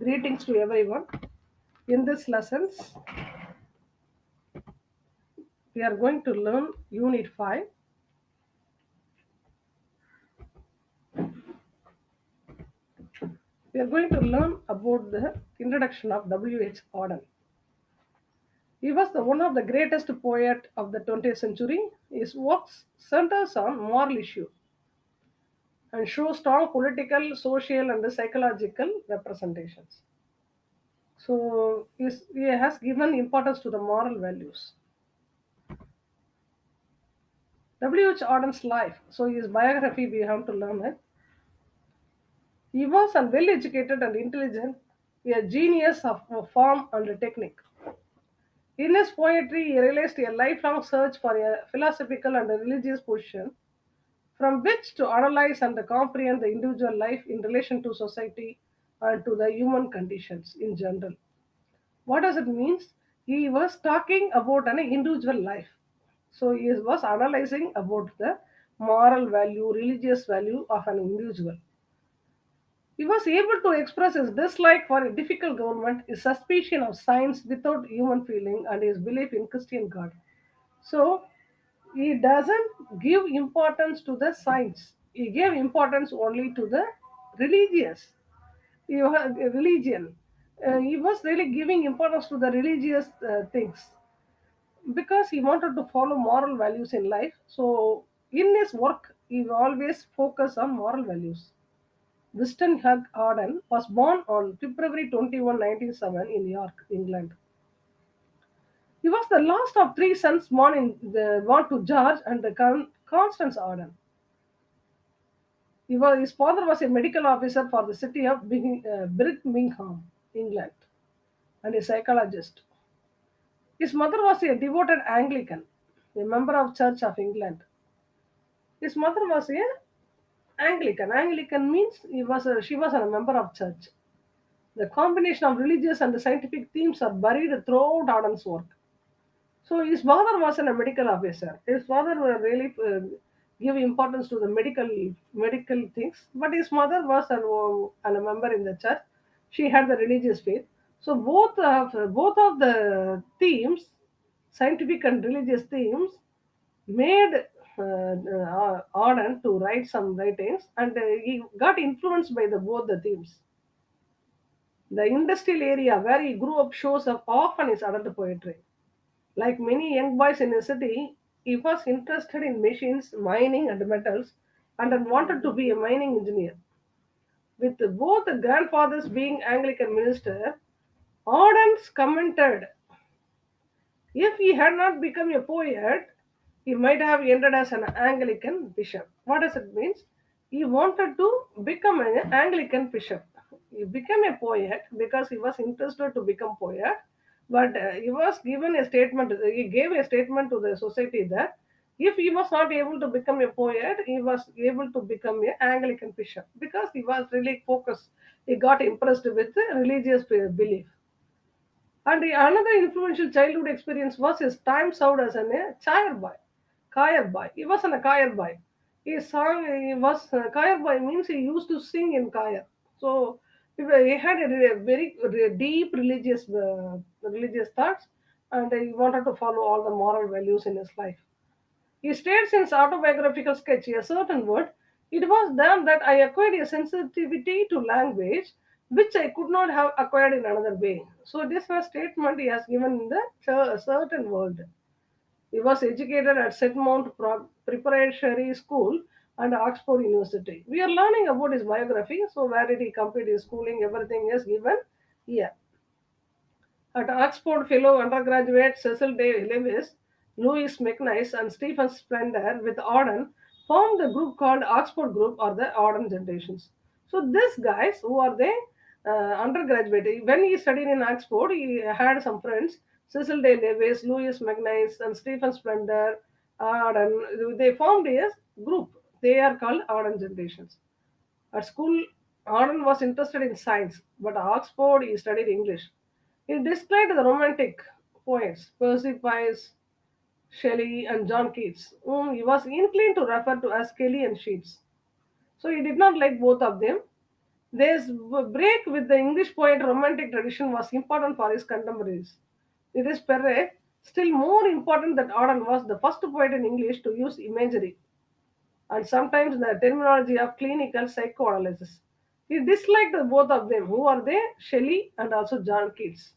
Greetings to everyone. In this lessons, we are going to learn Unit 5. We are going to learn about the introduction of W.H. Auden. He was one of the greatest poet of the 20th century. His works centers on moral issue and show strong political, social, and psychological representations. So, he has given importance to the moral values. W.H. Auden's life. So, his biography we have to learn it. He was a well educated and intelligent, a genius of form and technique. In his poetry, he realized a lifelong search for a philosophical and a religious position from which to analyze and comprehend the individual life in relation to society and to the human conditions in general. What does it mean? He was talking about an individual life. So he was analyzing about the moral value, religious value of an individual. He was able to express his dislike for a difficult government, his suspicion of science without human feeling, and his belief in Christian God. So he doesn't give importance to the science. He gave importance only to the religious. Religion. He was really giving importance to the religious things because he wanted to follow moral values in life. So in his work, he always focused on moral values. Winston Hugh Arden was born on February 21, 1907 in York, England. He was the last of three sons born to George and Constance Arden. His father was a medical officer for the city of Birmingham, England, and a psychologist. His mother was a devoted Anglican, a member of Church of England. His mother was a Anglican. Anglican means she was a member of church. The combination of religious and scientific themes are buried throughout Arden's work. So his father was a medical officer. His father were really give importance to the medical things, but his mother was a member in the church. She had the religious faith. So both of the themes, scientific and religious themes, made Arden to write some writings, and he got influenced by both the themes. The industrial area where he grew up shows up often his adult poetry. Like many young boys in the city, he was interested in machines, mining, and metals, and had wanted to be a mining engineer. With both the grandfathers being Anglican minister, Audens commented, if he had not become a poet, he might have ended as an Anglican bishop. What does it mean? He wanted to become an Anglican bishop. He became a poet because he was interested to become poet, but he was given a statement. He gave a statement to the society that if he was not able to become a poet, he was able to become an Anglican bishop because he was really focused. He got impressed with the religious belief. And another influential childhood experience was his time served as a choir boy. Choir boy. He was a choir boy. He was choir boy means he used to sing in choir. So he had a very deep religious thoughts, and he wanted to follow all the moral values in his life. He states in his autobiographical sketch a certain word. It was then that I acquired a sensitivity to language which I could not have acquired in another way. So this was statement he has given in the certain word. He was educated at Preparatory School and Oxford University. We are learning about his biography. So where did he complete his schooling? Everything is given here. At Oxford, fellow undergraduate Cecil Day Lewis, Louis McNice, and Stephen Splendor with Auden formed the group called Oxford Group or the Auden Generations. So these guys, who are they? Undergraduate. When he studied in Oxford, he had some friends, Cecil Day Lewis, Louis McNice, and Stephen Splendor, Auden. They formed a group. They are called Auden Generations. At school, Arnold was interested in science, but at Oxford he studied English. He disliked the romantic poets, Percy Bysshe Shelley and John Keats, whom he was inclined to refer to as Kelly and Sheets. So he did not like both of them. This break with the English poet romantic tradition was important for his contemporaries. It is Perret still more important that Auden was the first poet in English to use imagery and sometimes the terminology of clinical psychoanalysis. He disliked both of them. Who are they? Shelley and also John Keats.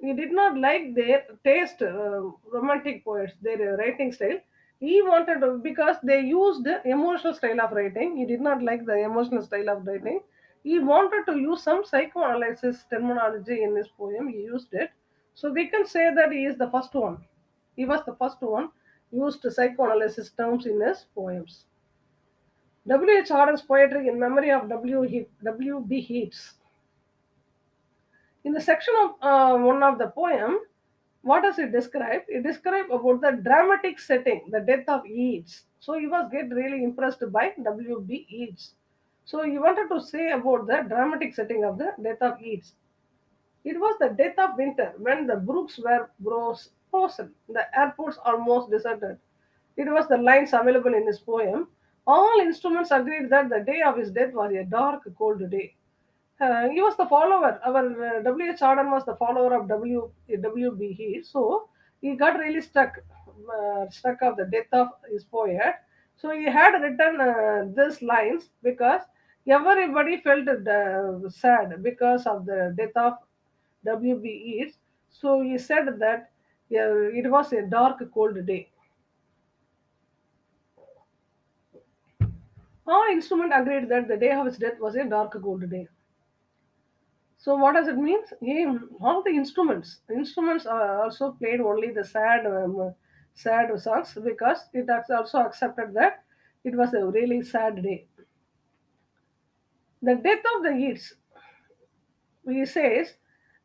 He did not like their taste, romantic poets, their writing style. He wanted to, because they used the emotional style of writing. He did not like the emotional style of writing. He wanted to use some psychoanalysis terminology in his poem. He used it. So we can say that he is the first one. He was the first one used psychoanalysis terms in his poems. W. H. Auden's poetry in memory of W. B. Yeats. In the section of one of the poem, what does it describe? It describes about the dramatic setting, the death of Yeats. So he was get really impressed by W.B. Yeats. So he wanted to say about the dramatic setting of the death of Yeats. It was the death of winter when the brooks were frozen, the airports almost deserted. It was the lines available in his poem. All instruments agreed that the day of his death was a dark, cold day. He was the follower. Our W.H. Auden was the follower of W.B. He. So he got really stuck of the death of his poet. So he had written these lines because everybody felt sad because of the death of W.B. Yeats. So he said that it was a dark, cold day. All instrument agreed that the day of his death was a dark, cold day. So what does it mean? All the instruments are also played only the sad songs because it has also accepted that it was a really sad day. The death of the Yeats, he says,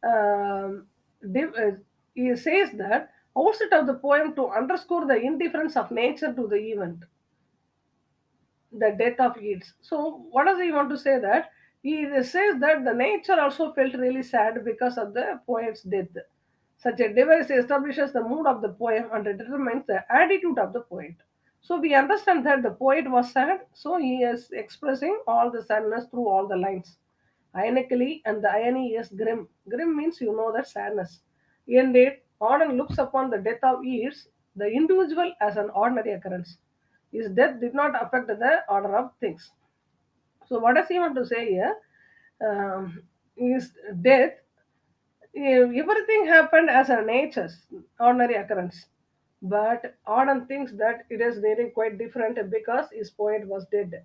um, div- uh, he says that outset of the poem to underscore the indifference of nature to the event, the death of Yeats. So, what does he want to say that? He says that the nature also felt really sad because of the poet's death. Such a device establishes the mood of the poem and determines the attitude of the poet. So we understand that the poet was sad, so he is expressing all the sadness through all the lines. Ironically, and the irony is grim. Grim means you know that sadness. Indeed, Auden looks upon the death of Yeats, the individual, as an ordinary occurrence. His death did not affect the order of things. So, what does he want to say here? His death, everything happened as a nature's ordinary occurrence. But Auden thinks that it is really quite different because his poet was dead.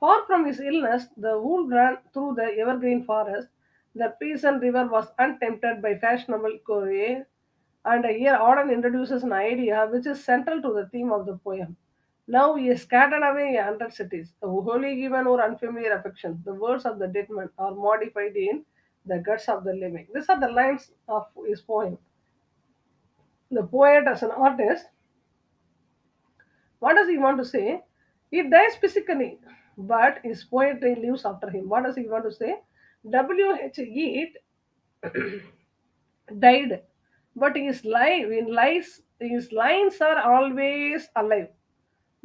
Far from his illness, the wool ran through the evergreen forest. The Peason River was untempted by fashionable courier, and here Auden introduces an idea which is central to the theme of the poem. Now he is scattered away in 100 cities, wholly given or unfamiliar affection. The words of the dead man are modified in the guts of the living. These are the lines of his poem. The poet, as an artist, what does he want to say? He dies physically, but his poetry lives after him. What does he want to say? W.H. Yeats died, but his life in lies his lines are always alive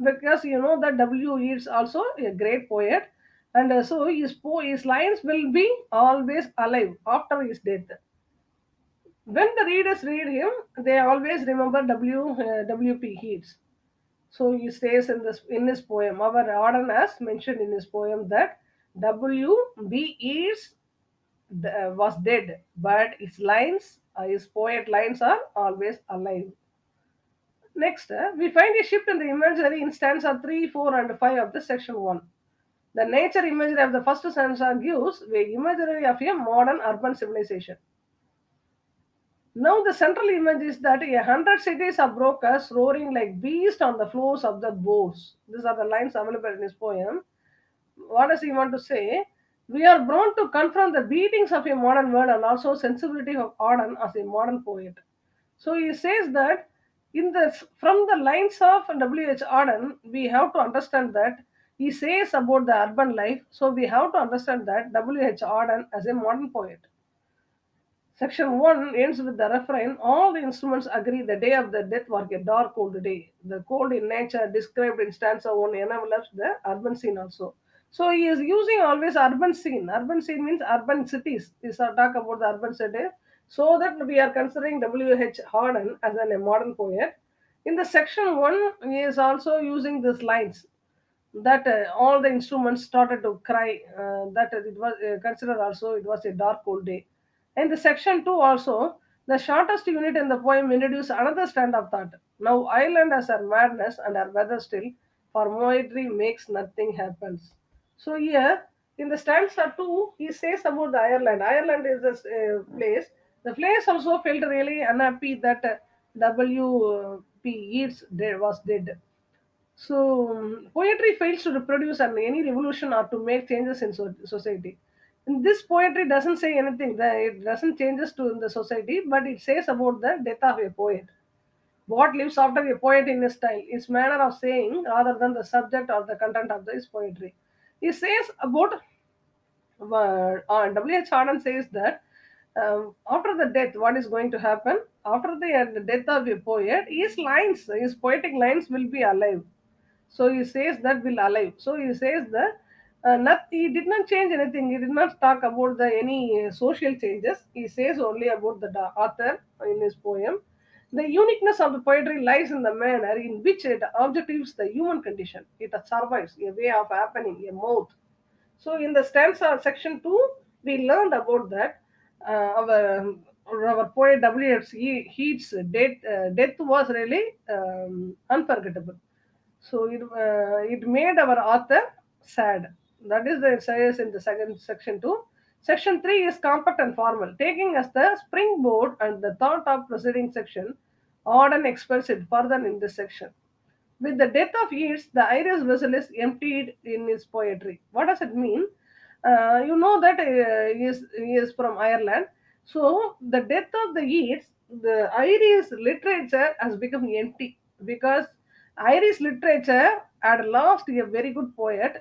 because you know that W. Yeats also a great poet, and so his lines will be always alive after his death. When the readers read him, they always remember W.P. Yeats. So he says in this poem, our Auden has mentioned in his poem that W.B. Yeats was dead, but his poet lines are always alive. Next, we find a shift in the imagery in stanza 3, 4, and 5 of the section 1. The nature imagery of the first stanza gives the imagery of a modern urban civilization. Now the central image is that 100 cities are brokers roaring like beasts on the floors of the bows. These are the lines available in his poem. What does he want to say? We are born to confront the beatings of a modern world and also sensibility of Auden as a modern poet. So he says that from the lines of W.H. Auden, we have to understand that he says about the urban life. So we have to understand that W.H. Auden as a modern poet. Section 1 ends with the refrain all the instruments agree the day of the death was a dark, cold day. The cold in nature described in stanza 1 envelops the urban scene also. So he is using always urban scene. Urban scene means urban cities. Is talk about the urban city. So that we are considering W.H. Auden as a modern poet. In the section one, he is also using these lines that all the instruments started to cry. That it was considered also it was a dark cold day. In the section two also, the shortest unit in the poem introduces another strand of thought. Now Ireland has her madness and her weather still, for poetry makes nothing happens. So here in the stanza two, he says about the Ireland. Ireland is this place. The place also felt really unhappy that W.P. Yeats was dead. So, poetry fails to reproduce any revolution or to make changes in society. And this poetry doesn't say anything. It doesn't changes to in the society, but it says about the death of a poet. What lives after a poet in his style, his manner of saying, rather than the subject or the content of his poetry. He says about W.H. Auden says that after the death, what is going to happen? After the death of a poet, his poetic lines will be alive. So he says that will alive. So he says that he did not change anything. He did not talk about the any social changes. He says only about the author in his poem. The uniqueness of the poetry lies in the manner in which it objectives the human condition. It survives a way of happening, a mouth. So in the stanza section two, we learned about that our poet W.H. Heath's death was really unforgettable. So it made our author sad. That is the says in the second section two. Section three is compact and formal, taking as the springboard and the thought of preceding section. Auden express it further in this section. With the death of Yeats, the Irish vessel is emptied in his poetry. What does it mean? You know that he is from Ireland. So the death of the Yeats, the Irish literature has become empty because Irish literature had lost a very good poet,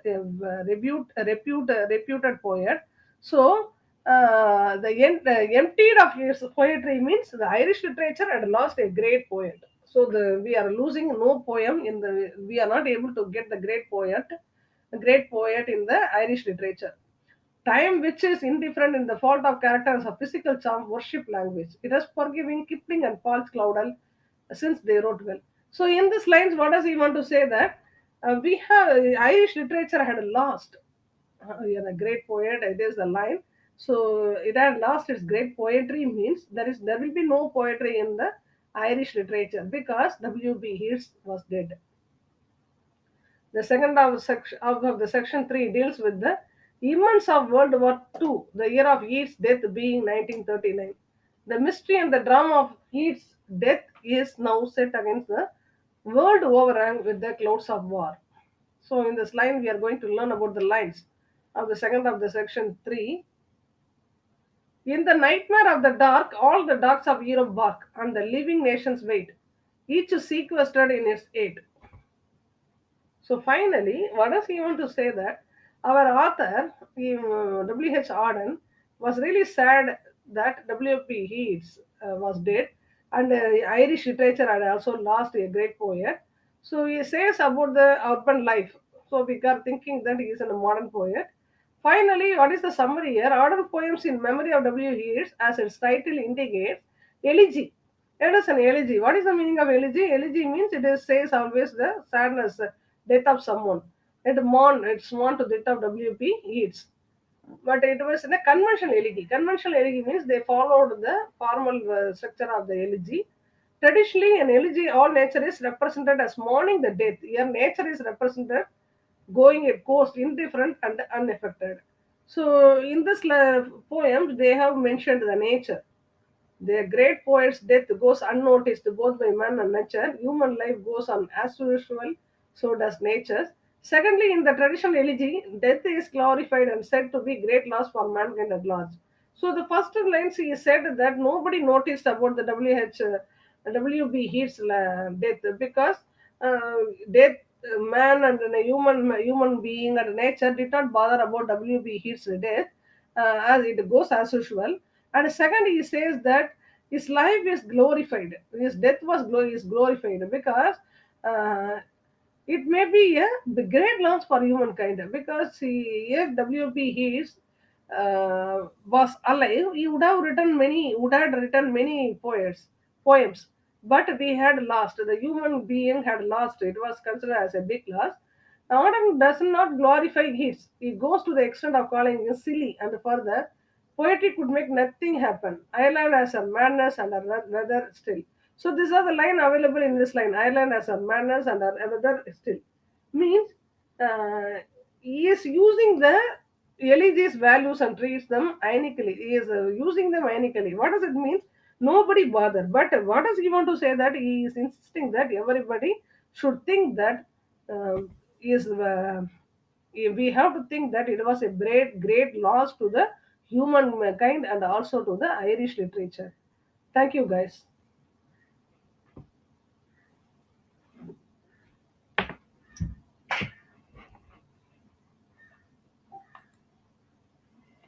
reputed poet. So the emptied of his poetry means the Irish literature had lost a great poet. So we are losing no poem in the we are not able to get a great poet in the Irish literature. Time which is indifferent in the fault of characters of physical charm, worship language. It is forgiving Kipling and Paul Claudel since they wrote well. So in this lines, what does he want to say that we have Irish literature had lost you're a great poet. It is the line. So it had lost its great poetry means there will be no poetry in the Irish literature because W.B. Yeats was dead. The second of the section three deals with the events of World War II, the year of Yeats' death being 1939. The mystery and the drama of Yeats' death is now set against the world overhang with the clouds of war. So in this line, we are going to learn about the lines of the second of the section three. In the nightmare of the dark, all the dogs of Europe bark, and the living nations wait, each sequestered in its aid. So finally, what does he want to say that our author, W.H. Auden, was really sad that W.P. Yeats was dead, and Irish literature had also lost a great poet. So he says about the urban life. So we are thinking that he is a modern poet. Finally, what is the summary here? Auden poems in memory of W. Yeats, as its title indicates, elegy. It is an elegy. What is the meaning of elegy? Elegy means it is says always the sadness, death of someone. It's mourn to death of W.P. Yeats. But it was in a conventional elegy. Conventional elegy means they followed the formal structure of the elegy. Traditionally, in elegy, all nature is represented as mourning the death. Here, nature is represented going at coast, indifferent and unaffected. So, in this poem, they have mentioned the nature. The great poet's death goes unnoticed both by man and nature. Human life goes on as usual, so does nature's. Secondly, in the traditional elegy, death is glorified and said to be great loss for mankind at large. So the first two lines he said that nobody noticed about the WB Heat's death because death, man and a human being and nature did not bother about WB Heat's death as it goes as usual. And second, he says that his life is glorified. His death is glorified because uh, It may be a the great loss for humankind because if W.B. Yeats was alive, he would have written many, would have written many poems. But we had lost. The human being had lost. It was considered as a big loss. Autumn does not glorify Yeats. He goes to the extent of calling him silly, and further, poetry could make nothing happen. Ireland has a madness and a weather still. So these are the line available in this line. Ireland has a madness and a weather still. Means he is using the elegies values and treats them ironically. He is using them ironically. What does it mean? Nobody bother. But what does he want to say? That he is insisting that everybody should think that is we have to think that it was a great loss to the humankind and also to the Irish literature. Thank you, guys.